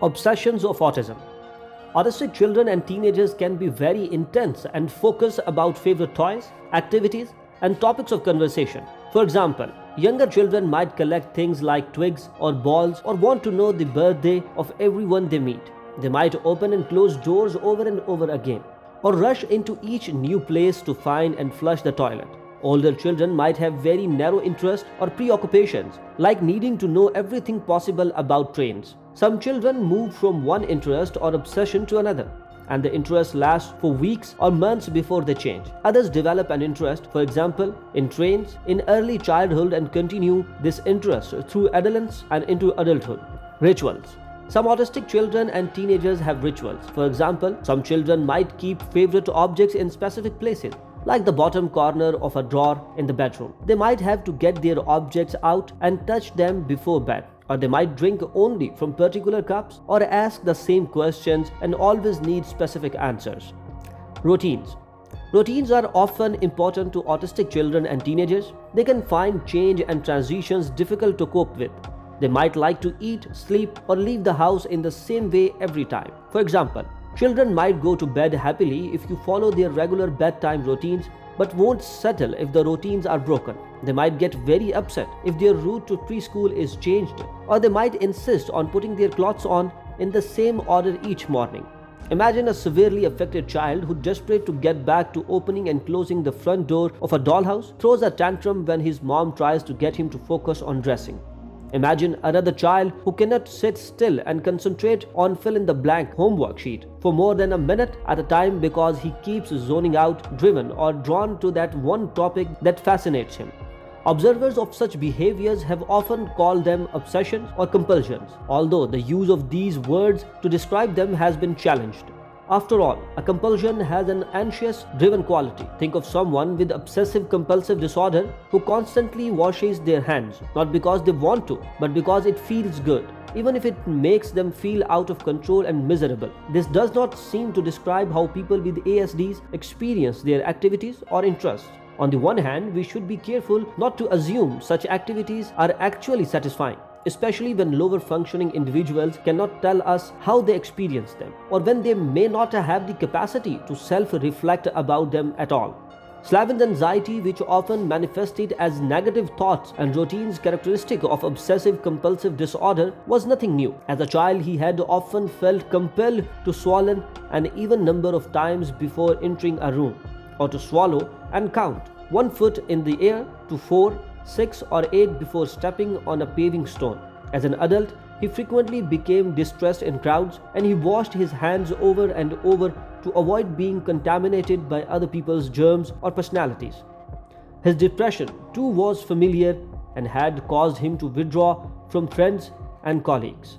Obsessions of autism. Autistic children and teenagers can be very intense and focused about favorite toys, activities, and topics of conversation. For example, younger children might collect things like twigs or balls or want to know the birthday of everyone they meet. They might open and close doors over and over again, or rush into each new place to find and flush the toilet. Older children might have very narrow interests or preoccupations, like needing to know everything possible about trains. Some children move from one interest or obsession to another, and the interest lasts for weeks or months before they change. Others develop an interest, for example, in trains, in early childhood and continue this interest through adolescence and into adulthood. Rituals. Some autistic children and teenagers have rituals. For example, some children might keep favorite objects in specific places, like the bottom corner of a drawer in the bedroom. They might have to get their objects out and touch them before bed, or they might drink only from particular cups or ask the same questions and always need specific answers. Routines. Routines are often important to autistic children and teenagers. They can find change and transitions difficult to cope with. They might like to eat, sleep, or leave the house in the same way every time. For example, children might go to bed happily if you follow their regular bedtime routines, but won't settle if the routines are broken. They might get very upset if their route to preschool is changed, or they might insist on putting their clothes on in the same order each morning. Imagine a severely affected child who, desperate to get back to opening and closing the front door of a dollhouse, throws a tantrum when his mom tries to get him to focus on dressing. Imagine another child who cannot sit still and concentrate on fill-in-the-blank homework sheet for more than a minute at a time because he keeps zoning out, driven or drawn to that one topic that fascinates him. Observers of such behaviors have often called them obsessions or compulsions, although the use of these words to describe them has been challenged. After all, a compulsion has an anxious, driven quality. Think of someone with obsessive compulsive disorder who constantly washes their hands, not because they want to, but because it feels good, even if it makes them feel out of control and miserable. This does not seem to describe how people with ASDs experience their activities or interests. On the one hand, we should be careful not to assume such activities are actually satisfying, especially when lower functioning individuals cannot tell us how they experience them, or when they may not have the capacity to self-reflect about them at all. Slavin's anxiety, which often manifested as negative thoughts and routines characteristic of obsessive compulsive disorder, was nothing new. As a child, he had often felt compelled to swallow an even number of times before entering a room, or to swallow and count 1 foot in the air to 4, 6 or 8 before stepping on a paving stone. As an adult, he frequently became distressed in crowds, and he washed his hands over and over to avoid being contaminated by other people's germs or personalities. His depression too was familiar and had caused him to withdraw from friends and colleagues.